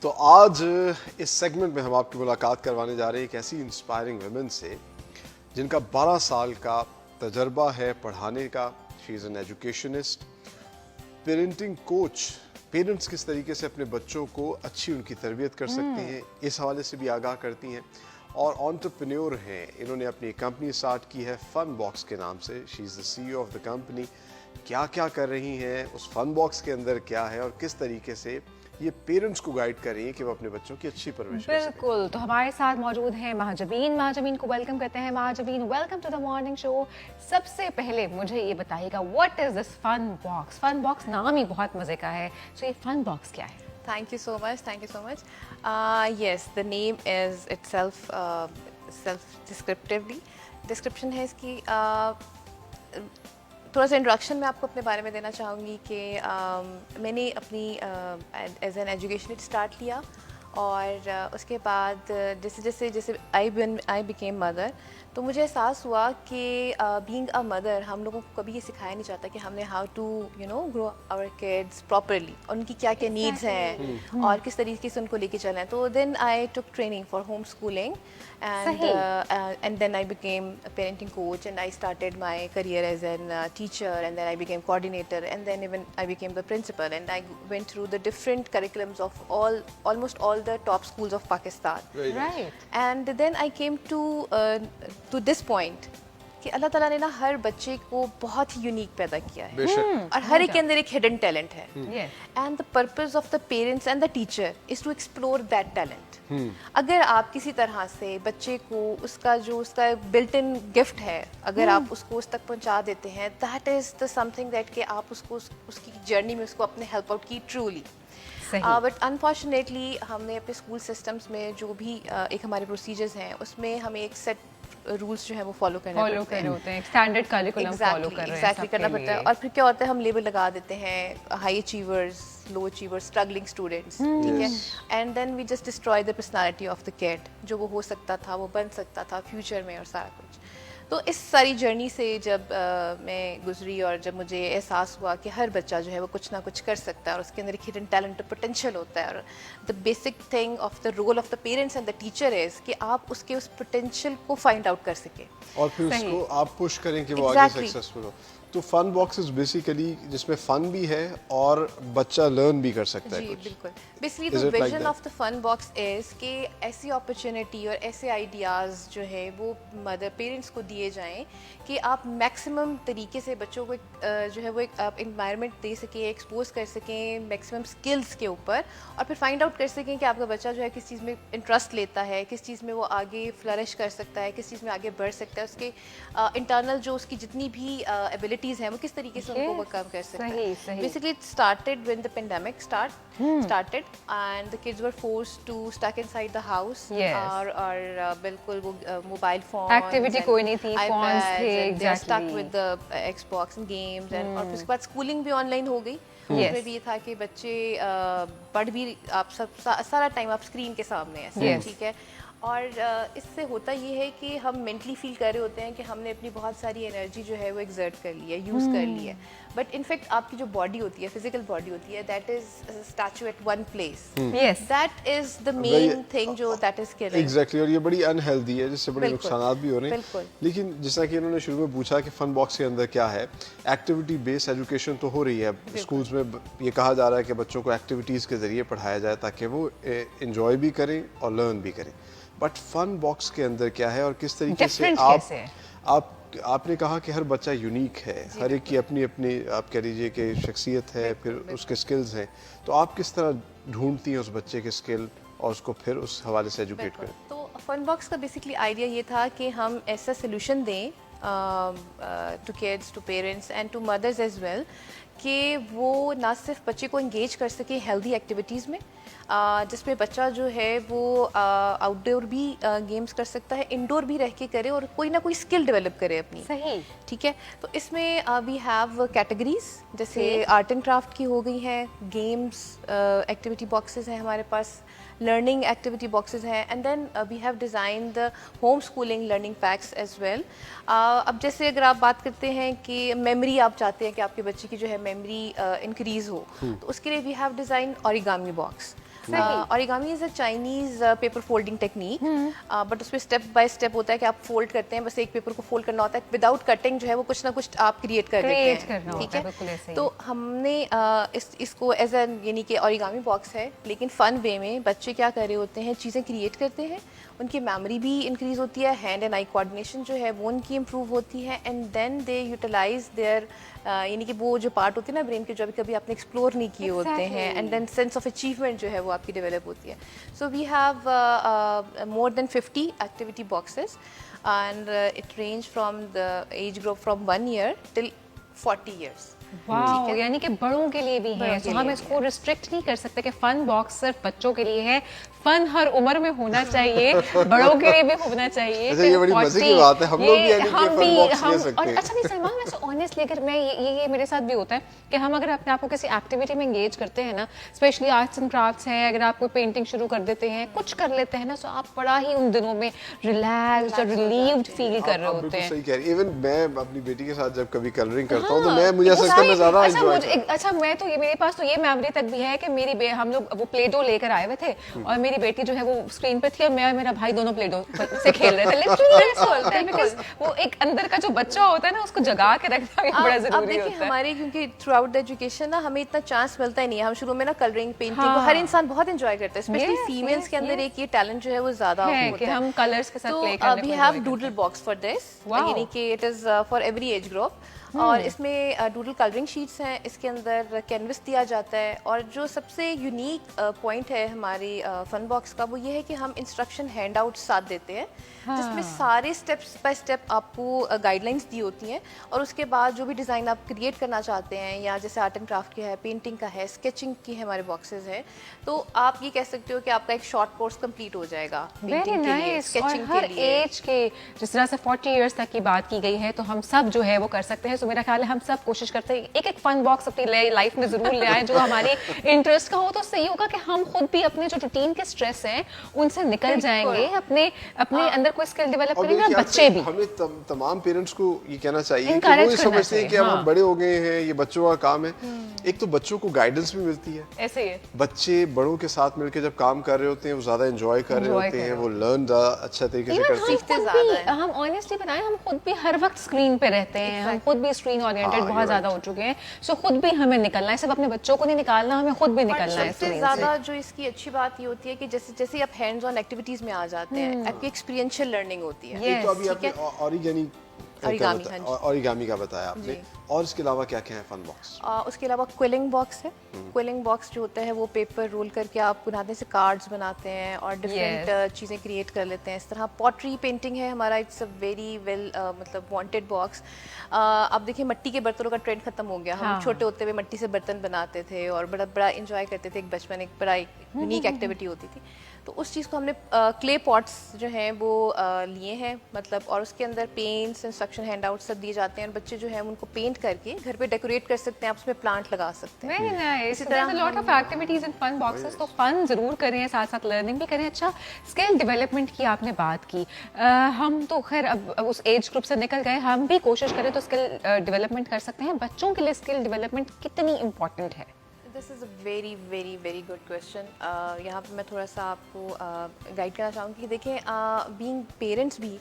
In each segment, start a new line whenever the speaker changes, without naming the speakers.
تو آج اس سیگمنٹ میں ہم آپ کی ملاقات کروانے جا رہے ہیں ایک ایسی انسپائرنگ ویمن سے جن کا 12 سال کا تجربہ ہے پڑھانے کا. She is an educationist, parenting coach. Parents کس طریقے سے اپنے بچوں کو اچھی ان کی تربیت کر سکتے ہیں اس حوالے سے بھی آگاہ کرتی ہیں, اور انٹرپرینیور ہیں. انہوں نے اپنی کمپنی اسٹارٹ کی ہے فن باکس کے نام سے. شی از دا سی ای او آف دا کمپنی. کیا کیا کر رہی ہیں, اس فن باکس کے اندر کیا ہے, اور کس طریقے سے یہ پیرنٹس کو گائیڈ کر رہی ہیں کہ وہ اپنے بچوں کی اچھی پرورش کر سکیں.
بالکل. تو ہمارے ساتھ موجود ہیں مہاجبین. مہاجبین کو ویلکم کرتے ہیں. Mahjabeen, welcome to the morning show. سب سے پہلے مجھے یہ بتائیے گا, what is this fun box? Fun box نام ہی بہت مزے کا ہے, تو یہ فن باکس کیا ہے؟
Thank you so much. Yes, the name is itself self-descriptively. Description ہے اس کی. تھوڑا سا انٹروڈکشن میں آپ کو اپنے بارے میں دینا چاہوں گی کہ میں نے اپنی ایز این ایجوکیشنسٹ اسٹارٹ کیا, اور اس کے بعد جیسے آئی بیکیم مدر, تو مجھے احساس ہوا کہ بینگ اے مدر ہم لوگوں کو کبھی یہ سکھایا نہیں جاتا کہ ہم نے how to grow our kids properly, اور ان کی کیا کیا نیڈس ہیں اور کس طریقے سے ان کو لے کے چلنا ہے. تو then I took training for home schooling, and then I became a parenting coach, and I started my career as a teacher, and then I became coordinator, and then even I became the principal, and I went through the different curriculums of almost all the top schools of Pakistan.
Right.
And then I came to this point کہ اللہ تعالیٰ نے نا ہر بچے کو بہت ہی unique پیدا کیا ہے, اور ہر ایک کے اندر ایک ہڈن ٹیلنٹ ہے. And the purpose of the parents and the teacher is to explore that talent. اگر آپ کسی طرح سے بچے کو اس کا بلٹ ان گفٹ ہے, اگر آپ اس کو اس تک پہنچا دیتے ہیں, that is the some thing that کہ آپ اس کو اس کی جرنی میں اس کو اپنے ہیلپ آؤٹ کی ٹرولی. بٹ انفارچونیٹلی ہم نے اپنے اسکول سسٹمس میں جو بھی ایک ہمارے پروسیجرز ہیں اس میں ہمیں ایک سیٹ رولس جو ہیں وہ فالو کرنے ہوتے ہیں,
اسٹینڈرڈ کریکولم فالو کر رہے ہیں,
ایگزیکٹلی کرنا پڑتا ہے. اور پھر کیا ہوتا ہے, ہم لیبل لگا دیتے ہیں high achievers, low achievers, struggling students, ٹھیک ہے, and then we just destroy the personality of the kid, جو وہ ہو سکتا تھا, وہ بن سکتا تھا فیوچر میں, اور سارا کچھ. تو اس ساری جرنی سے جب میں گزری, اور جب مجھے احساس ہوا کہ ہر بچہ جو ہے وہ کچھ نہ کچھ کر سکتا ہے, اور اس کے اندر ایک ہڈن ٹیلنٹ اور پوٹینشیل ہوتا ہے, اور the basic thing of the role of the parents and the teacher is کہ آپ اس کے اس پوٹینشیل کو فائنڈ آؤٹ کر سکیں,
اور پھر اس کو آپ پش کریں کہ وہ آگے سکسیسفل ہو. تو فن باکسز بیسیکلی جس میں فن بھی ہے اور بچہ لرن بھی کر سکتا ہے.
جی بالکل. Basically the vision of the fun box is کہ ایسی اپرچونیٹی اور ایسے آئیڈیاز جو ہے وہ مدر پیرنٹس کو دیے جائیں کہ آپ میکسیمم طریقے سے بچوں کو جو ہے وہ ایک انوائرمنٹ دے سکیں, ایکسپوز کر سکیں میکسیمم اسکلس کے اوپر, اور پھر فائنڈ آؤٹ کر سکیں کہ آپ کا بچہ جو ہے کس چیز میں انٹرسٹ لیتا ہے, کس چیز میں وہ آگے فلرش کر سکتا ہے, کس چیز میں آگے بڑھ سکتا ہے, اس کے انٹرنل جو اس کی جتنی بھی ایبلٹیز ہیں وہ کس طریقے سے ان کو اوورکم کر سکتا ہے. Basically it started when the pandemic started and the kids were forced to stuck inside the house, اور بالکل وہ موبائل فون
ایکٹیویٹی کوئی نہیں تھی, فونز تھے,
stuck with the Xbox and games, and اور پھر اس کے بعد اسکولنگ بھی آن لائن ہو گئی. اس میں بھی یہ تھا کہ بچے پڑھ بھی, آپ سارا ٹائم آپ اسکرین کے سامنے ہیں, ٹھیک ہے, اور اس سے ہوتا یہ ہے کہ ہم مینٹلی فیل کر رہے ہوتے ہیں کہ ہم نے اپنی بہت ساری انرجی جو ہے وہ ایگزرٹ کر لی ہے, یوز کر لی ہے, بٹ انفیکٹ آپ کی جو باڈی ہوتی ہے, فزیکل باڈی ہوتی ہے, that is statue at one place, that is the main thing جو دیٹ از کلنگ.
ایگزیکٹلی. اور یہ بڑی انہیلدی ہے, جس سے بڑے نقصانات بھی ہو رہے ہیں. لیکن جس طرح کہ انہوں نے شروع میں پوچھا کہ فن باکس کے اندر کیا ہے, ایکٹیویٹی بیس ایجوکیشن تو ہو رہی ہے اسکولز میں. یہ کہا جا رہا ہے کہ بچوں کو ایکٹیویٹیز کے ذریعے پڑھایا جائے تاکہ وہ انجوائے بھی کریں اور لرن بھی کریں. بٹ فن باکس کے اندر کیا ہے, اور کس طریقے سے آپ نے کہا کہ ہر بچہ یونیک ہے, ہر ایک کی اپنی اپنی آپ کہہ لیجیے کہ شخصیت ہے, پھر اس کے اسکلز ہیں, تو آپ کس طرح ڈھونڈتی ہیں اس بچے کے اسکل اور اس کو پھر اس حوالے سے ایجوکیٹ کریں؟
تو فن باکس کا بیسکلی آئیڈیا یہ تھا کہ ہم ایسا سلوشن دیں to kids, to parents and to mothers as well, کہ وہ نہ صرف بچے کو انگیج کر سکے ہیلدی ایکٹیویٹیز میں, جس میں بچہ جو ہے وہ آؤٹ ڈور بھی گیمز کر سکتا ہے, انڈور بھی رہ کے کرے, اور کوئی نہ کوئی اسکل ڈیولپ کرے اپنی.
صحیح,
ٹھیک ہے. تو اس میں وی ہیو کیٹیگریز, جیسے آرٹ اینڈ کرافٹ کی ہو گئی ہیں, گیمز ایکٹیویٹی باکسز ہیں ہمارے پاس, لرننگ ایکٹیویٹی باکسز ہیں, and then we have design the home schooling learning packs as well. اب جیسے اگر آپ بات کرتے ہیں کہ میموری آپ چاہتے ہیں کہ آپ کے بچے کی جو ہے میموری انکریز ہو, تو اس کے لیے we have design origami box. Origami is a Chinese paper folding technique, but उसमें स्टेप बाय स्टेप होता है कि आप फोल्ड करते हैं, बस एक पेपर को फोल्ड करना होता है, विदाउट कटिंग जो है वो कुछ ना कुछ आप क्रिएट कर देते हैं, ठीक है। तो हमने इसको एज एन यानी कि ओरिगामी बॉक्स है, लेकिन फन वे में बच्चे क्या कर रहे होते हैं, चीज़ें क्रिएट करते हैं, उनकी मेमोरी भी इंक्रीज होती है, हैंड एंड आई कोऑर्डिनेशन जो है वो उनकी इम्प्रूव होती है, and then they utilize their यानी कि वो जो पार्ट होते हैं ना ब्रेन के जो कभी आपने एक्सप्लोर नहीं किए होते हैं, and then sense of achievement जो है वो आपकी डेवलप होती है। So we have more than 50 activity boxes and it range from the age group from 1 year till 40 years।
Wow, यानी कि बड़ों के लिए भी है, तो हम इसको रिस्ट्रिक्ट नहीं कर सकते कि फन बॉक्स सिर्फ बच्चों के लिए है, फन हर उम्र में होना चाहिए, बड़ों के लिए भी होना चाहिए।
अच्छा, ये बड़ी मजे की बात है, हम लोग भी यानी कि फन बॉक्स ले सकते हैं।
अच्छा नहीं सलमान, वैसे ऑनेस्टली अगर मैं ये मेरे साथ भी होता है कि हम अगर अपने आप को किसी एक्टिविटी में एंगेज करते हैं ना, स्पेशली आर्ट्स एंड क्राफ्ट्स है, अगर आप कोई पेंटिंग शुरू कर देते हैं, कुछ कर लेते हैं ना, तो आप बड़ा ही उन दिनों में रिलैक्स्ड और रिलीव्ड फील कर रहे होते हैं।
सही कह रही है। इवन मैं अपनी बेटी के साथ जब कभी कलरिंग करता हूँ तो मुझे ऐसा लगता है मैं ज्यादा एंजॉय।
अच्छा मैं तो ये मेरे पास तो ये मेमोरी तक भी है कि हम लोग वो प्ले डो लेकर आए हुए थे और मेरी बेटी जो है वो स्क्रीन पे थी और मैं और मेरा भाई दोनों प्ले डो से खेल रहे थे। लिटरली ऐसा होता है बिकॉज़ वो एक अंदर का जो बच्चा होता है ना, उसको जगा के रखना भी बड़ा जरूरी होता है।
हमारे क्योंकि थ्रू आउट द एजुकेशन ना हमें इतना चांस मिलता ही नहीं है। हम शुरू में ना कलरिंग पेंटिंग को हर इंसान बहुत एंजॉय करता है, स्पेशली फीमेल्स के अंदर एक ये टैलेंट जो है वो ज्यादा होता है
कि हम कलर्स के साथ प्ले करने को।
We have doodle box for this, यानी कि it is for every age group, और इसमें डूडल कलरिंग शीट्स हैं, इसके अंदर कैनवस दिया जाता है, और जो सबसे यूनिक पॉइंट है हमारी फन बॉक्स का वो ये है कि हम इंस्ट्रक्शन हैंड आउट साथ देते हैं, जिसमें सारे स्टेप्स बाय स्टेप आपको गाइडलाइंस दी होती हैं, और उसके बाद जो भी डिज़ाइन आप क्रिएट करना चाहते हैं, या जैसे आर्ट एंड क्राफ्ट की है, पेंटिंग का है, स्केचिंग की है, हमारे बॉक्सेस हैं, तो आप ये कह सकते हो कि आपका एक शॉर्ट कोर्स कंप्लीट हो जाएगा पेंटिंग के लिए, स्केचिंग के लिए।
एज के जिस तरह से 40 इयर्स तक की बात की गई है, तो हम सब जो है वो कर सकते हैं। तो मेरा ख्याल है हम सब कोशिश करते हैं एक एक फन बॉक्स अपनी लाइफ में जरूर ले आए जो हमारे इंटरेस्ट का हो, तो सही होगा कि हम खुद भी अपने जो रूटीन के स्ट्रेस हैं उनसे निकल जाएंगे, अपने अंदर कोई स्किल डेवलप करेंगे, बच्चे भी।
हमें तमाम पेरेंट्स को ये कहना चाहिए कि वो ये समझते हैं कि अब हम बड़े हो गए हैं, ये बच्चों का काम है। एक तो बच्चों को गाइडेंस भी मिलती है,
ऐसे ही
बच्चे बड़ों के साथ मिलकर जब काम कर रहे होते हैं वो ज्यादा एंजॉय कर रहे होते हैं, वो लर्न अच्छा तरीके से करते
हैं। हम ऑनेस्टली बताएं, हम खुद भी हर वक्त स्क्रीन पे रहते हैं, हम खुद भी स्क्रीन ओरिएंटेड बहुत ज्यादा हो चुके हैं, सो खुद भी हमें निकलना है, सिर्फ अपने बच्चों को नहीं निकालना, हमें खुद भी निकलना है।
सबसे ज्यादा जो इसकी अच्छी बात ये होती है कि जैसे जैसे आप हैंड्स ऑन एक्टिविटीज में आ जाते हैं, आपकी एक्सपीरियंशियल लर्निंग होती है।
तो अभी आपने ओरिगामी का बताया आपने, और इसके अलावा क्या क्या है फन बॉक्स?
उसके अलावा क्विलिंग बॉक्स है। क्विलिंग बॉक्स जो होता है वो पेपर रोल करके आप बनाते से कार्ड्स बनाते हैं और डिफरेंट चीज़ें क्रिएट कर लेते हैं। इस तरह पॉटरी पेंटिंग है हमारा, इट्स अ वेरी वेल मतलब वांटेड बॉक्स। आप देखिए मट्टी के बर्तनों का ट्रेंड खत्म हो गया। हम छोटे होते हुए मट्टी से बर्तन बनाते थे और बड़ा इंजॉय करते थे, एक बचपन एक बड़ा यूनिक एक्टिविटी होती थी। तो उस चीज़ को हमने क्ले पॉट्स जो हैं वो लिए हैं, मतलब, और उसके अंदर पेंट्स, इंस्ट्रक्शन हैंड आउट सब दिए जाते हैं, और बच्चे जो हैं उनको पेंट करके घर पे डेकोरेट कर सकते हैं, आप उसमें प्लांट लगा सकते हैं।
Very nice. There is a lot of activities in fun boxes, तो फन जरूर करें, साथ साथ लर्निंग भी करें। अच्छा, स्किल डेवलपमेंट की आपने बात की, हम तो खैर अब उस एज ग्रुप से निकल गए, हम भी कोशिश करें तो स्किल डेवलपमेंट कर सकते हैं। बच्चों के लिए स्किल डेवलपमेंट कितनी इंपॉर्टेंट है?
This is a very very very good question. यहाँ पे मैं थोड़ा सा आपको गाइड करना चाहूँगी कि देखें, बीइंग पेरेंट्स भी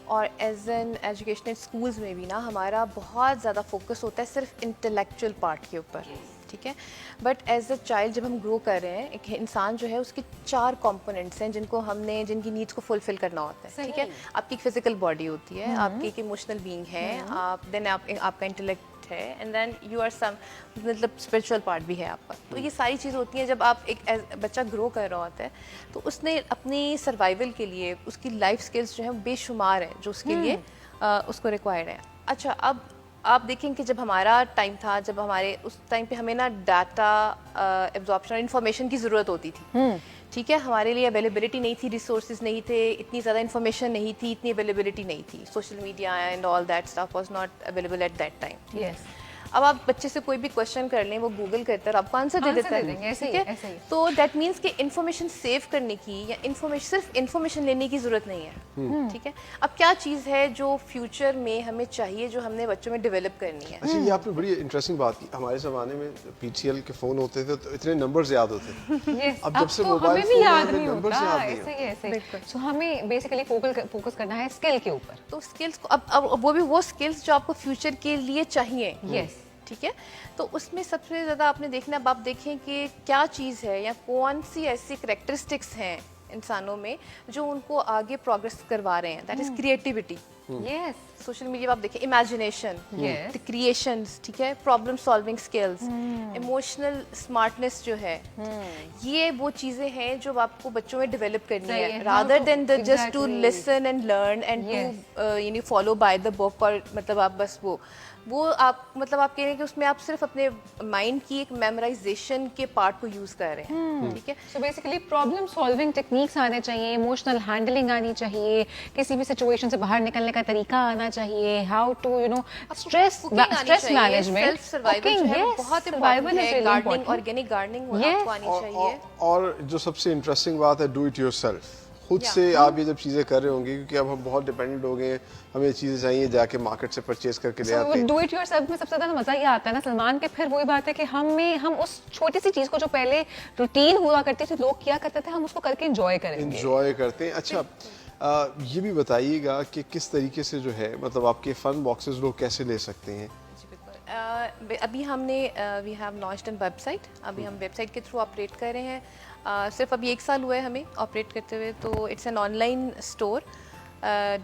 और एज एन एजुकेशनल स्कूल्स में भी ना हमारा बहुत ज़्यादा फोकस होता है सिर्फ इंटेलेक्चुअल पार्ट के ऊपर, ठीक है। बट एज अ चाइल्ड जब हम ग्रो कर रहे हैं, एक इंसान जो है उसके 4 कंपोनेंट्स हैं जिनकी नीड्स को फुलफिल करना होता है, ठीक है। आपकी एक फिजिकल बॉडी होती है, आपकी एक इमोशनल बीइंग है, देन आपका इंटेलेक्ट है, and then you are some मतलब स्पिरिचुअल पार्ट भी है आपका। तो ये सारी चीज़ होती हैं जब आप एक बच्चा ग्रो कर रहा होता है, तो उसने अपनी सर्वाइवल के लिए उसकी लाइफ स्किल्स जो है बेशुमार है जो उसके लिए उसको रिक्वायर्ड है। अच्छा, अब आप देखें कि जब हमारा टाइम था, जब हमारे उस टाइम पे हमें ना डाटा एब्जॉर्प्शन और इन्फॉर्मेशन की ज़रूरत होती थी, ठीक है। हमारे लिए अवेलेबिलिटी नहीं थी, रिसोर्सेज नहीं थे, इतनी ज़्यादा इन्फॉर्मेशन नहीं थी, इतनी अवेलेबिलिटी नहीं थी, social media and all that stuff was not available at that time. अब आप बच्चे से कोई भी क्वेश्चन कर लें, वो गूगल करता है और आपको आंसर दे
आंसर
देता
दे देंगे,
है,
ऐसे ही,
ठीक है?
ऐसे ही।
तो दैट मीन्स कि इन्फॉर्मेशन सेव करने की या सिर्फ इन्फॉर्मेशन लेने की ज़रूरत नहीं है, ठीक है? अब क्या चीज़ है जो फ्यूचर में हमें चाहिए, जो हमने बच्चों में डेवलप करनी है?
अच्छा, ये आपने बड़ी इंटरेस्टिंग बात की। हमारे ज़माने में PTL के फ़ोन होते थे तो इतने नंबर्स याद होते थे।
Yes,
अब जब से
तो
मोबाइल
हमें भी
फोन
याद
आए,
नहीं
numbers
होता,
याद नहीं
ऐसे ही ऐसे ही।
बिल्कुल।
So हमें बेसिकली फोकस करना है स्किल के ऊपर।
तो स्किल्स को अब वो भी वो स्किल्स जो आपको फ्यूचर के लिए चाहिए,
Yes.
ठीक है? तो उसमें सबसे ज़्यादा आपने देखना, अब आप देखें कि क्या चीज़ है या कौन सी ऐसी करेक्टरिस्टिक्स हैं इंसानों में जो उनको आगे प्रोग्रेस करवा रहे हैं, that is creativity.
Yes.
Social media आप देखें, इमेजिनेशन,
Yes.
द क्रिएशंस, ठीक है, problem solving skills, emotional smartness जो है, ये वो चीज़ें हैं जो आपको बच्चों में डेवलप करनी
सही
है,
है,
रादर
हाँ,
then the just to
exactly.
Listen and learn and to यानी फॉलो बाय द बुक, और मतलब आप बस वो आप मतलब आप कह रहे हैं कि उसमें आप सिर्फ अपने माइंड की एक मेमोराइजेशन के पार्ट को यूज़ कर रहे हैं, ठीक है?
So basically problem solving techniques आने चाहिए, इमोशनल हैंडलिंग आनी चाहिए, किसी भी सिचुएशन से बाहर निकलने का तरीका आना चाहिए, how to stress management,
self survival जो है वो बहुत इंपॉर्टेंट है, गार्डनिंग, ऑर्गेनिक गार्डनिंग वो आपको आनी चाहिए।
और जो सबसे इंटरेस्टिंग बात है, डू इट योरसेल्फ। खुद से आप ये जब चीज़ें कर रहे होंगे, क्योंकि अब हम बहुत डिपेंडेंट हो गए हैं, हमें चीज़ें चाहिए जाके मार्केट से परचेज करके ले आते हैं।
डू इट योरसेल्फ में सबसे ज़्यादा मज़ा ये आता है ना सलमान, के फिर वही बात है कि हम उस छोटी सी चीज़ को जो पहले रूटीन हुआ करती थी, लोग किया करते थे, हम उसको करके इंजॉय करेंगे।
इंजॉय करते हैं। अच्छा, ये भी बताइएगा कि किस तरीके से जो है, मतलब आपके फन बॉक्सेस लोग कैसे ले सकते हैं?
अभी हमने we have launched an website, अभी हम वेबसाइट के थ्रू ऑपरेट कर रहे हैं। सिर्फ अभी 1 साल हुआ है हमें ऑपरेट करते हुए, तो it's an online store,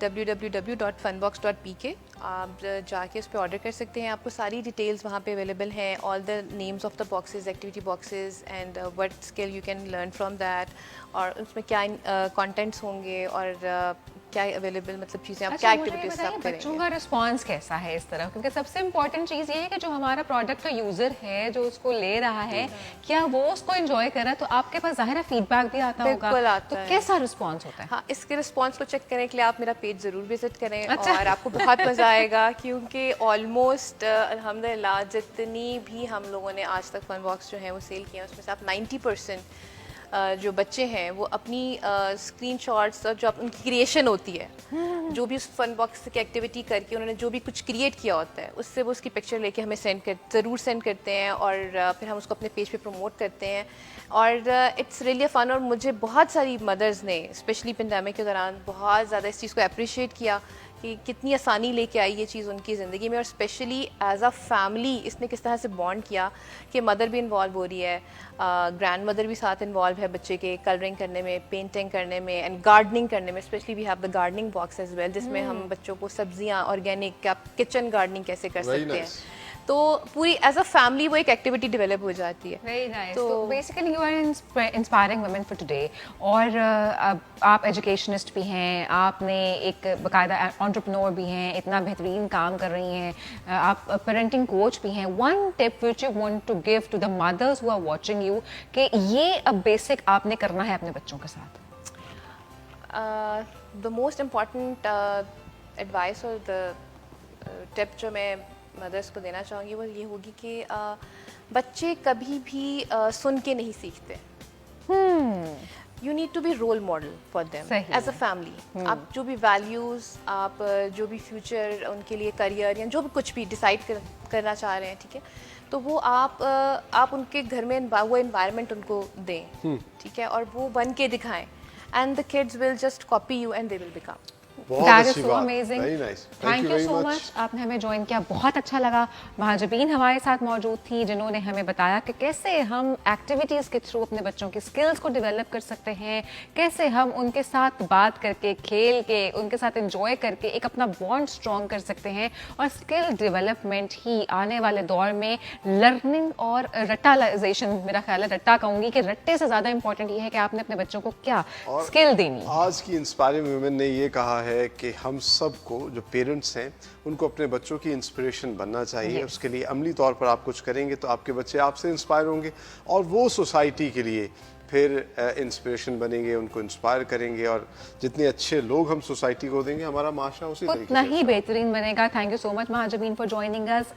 www.funbox.pk। आप जाके उस पर ऑर्डर कर सकते हैं, आपको सारी डिटेल्स वहाँ पे अवेलेबल हैं, all the names of the boxes, activity boxes and what skill you can learn from that, और उसमें क्या कंटेंट्स होंगे और क्या अवेलेबल मतलब चीज़ें आप क्या एक्टिविटीज आप करेंगे।
बच्चों का रिस्पांस कैसा है इस तरफ, क्योंकि सबसे इम्पोर्टेंट चीज़ ये है कि जो हमारा प्रोडक्ट का यूज़र है, जो उसको ले रहा है, क्या वो उसको एंजॉय कर रहा है, तो आपके पास ज़ाहिर है फीडबैक भी आता होगा,
बिल्कुल आता
तो
है।
कैसा रिस्पांस होता है?
हाँ, इसके रिस्पांस को चेक करने के लिए आप मेरा पेज ज़रूर विजिट करें।
अच्छा।
और आपको बहुत मज़ा आएगा, क्योंकि ऑलमोस्ट अल्हम्दुलिल्लाह जितनी भी हम लोगों ने आज तक फन बॉक्स जो है वो सेल किया, उसमें से आप 90% जो बच्चे हैं वो अपनी स्क्रीनशॉट्स और जो उनकी क्रिएशन होती है, जो भी उस फन बॉक्स की एक्टिविटी करके उन्होंने जो भी कुछ क्रिएट किया होता है, उससे वो उसकी पिक्चर लेके हमें ज़रूर सेंड करते हैं, और फिर हम उसको अपने पेज पे प्रमोट करते हैं, और इट्स रियली फन। और मुझे बहुत सारी मदर्स ने स्पेशली पेंडेमिक के दौरान बहुत ज़्यादा इस चीज़ को अप्रिशिएट किया कि कितनी आसानी लेके आई ये चीज़ उनकी ज़िंदगी में, और स्पेशली एज अ फैमिली इसने किस तरह से बॉन्ड किया कि मदर भी इन्वॉल्व हो रही है, ग्रैंड मदर भी साथ इन्वॉल्व है बच्चे के कलरिंग करने में, पेंटिंग करने में एंड गार्डनिंग करने में। Specially we have the gardening box as well, जिसमें हम बच्चों को सब्जियां ऑर्गेनिक किचन गार्डनिंग कैसे कर
Very
सकते
nice.
हैं, तो पूरी एज अ फैमिली वो एक एक्टिविटी डेवलप हो जाती है।
Very nice.
तो
So basically you are inspiring women for today. और आप एजुकेशनिस्ट भी हैं, आपने एक बाकायदा एंटरप्रेन्योर भी हैं, इतना बेहतरीन काम कर रही हैं, आप पेरेंटिंग कोच भी हैं। One tip which you want to give to the mothers who are watching you, कि ये अब बेसिक आपने करना है अपने बच्चों के साथ?
द मोस्ट इम्पॉर्टेंट एडवाइस और द टिप जो मैं मदर्स को देना चाहूँगी वो ये होगी कि बच्चे कभी भी सुन के नहीं सीखते। You need to be role model for them as a family. आप जो भी वैल्यूज़, आप जो भी फ्यूचर उनके लिए करियर या जो भी कुछ भी डिसाइड करना चाह रहे हैं, ठीक है, तो वो आप उनके घर में वो एनवायरनमेंट उनको दें, ठीक है, और वो बन के दिखाएं, and the kids will just copy you and they will become.
That is so amazing.
Very nice.
Thank you so much. आपने हमें ज्वाइन किया, बहुत अच्छा लगा। महाजबीन हमारे साथ मौजूद थी, जिन्होंने हमें बताया कि कैसे हम एक्टिविटीज़ के थ्रू अपने बच्चों की स्किल्स को डेवलप कर सकते हैं, कैसे हम उनके साथ बात करके, खेल के, उनके साथ एंजॉय करके एक अपना बॉन्ड स्ट्रॉन्ग कर सकते हैं। और स्किल डेवलपमेंट ही आने वाले दौर में लर्निंग और रट्टालाइजेशन, मेरा ख्याल है रट्टा कहूँगी कि रट्टे से ज़्यादा इंपॉर्टेंट ये है कि आपने अपने बच्चों को क्या स्किल देनी है।
आज की इंस्पायरिंग वुमेन ने ये कहा है कि हम सबको जो पेरेंट्स हैं उनको अपने बच्चों की इंस्पिरेशन बनना चाहिए। उसके लिए अमली तौर पर आप कुछ करेंगे तो आपके बच्चे आपसे इंस्पायर होंगे, और वो सोसाइटी के लिए फिर इंस्पिरेशन बनेंगे, उनको इंस्पायर करेंगे, और जितने अच्छे लोग हम सोसाइटी को देंगे, हमारा माशरा उसी तरीके
उतना
से
ही बेहतरीन बनेगा। Thank you so much Mahjabeen for joining us.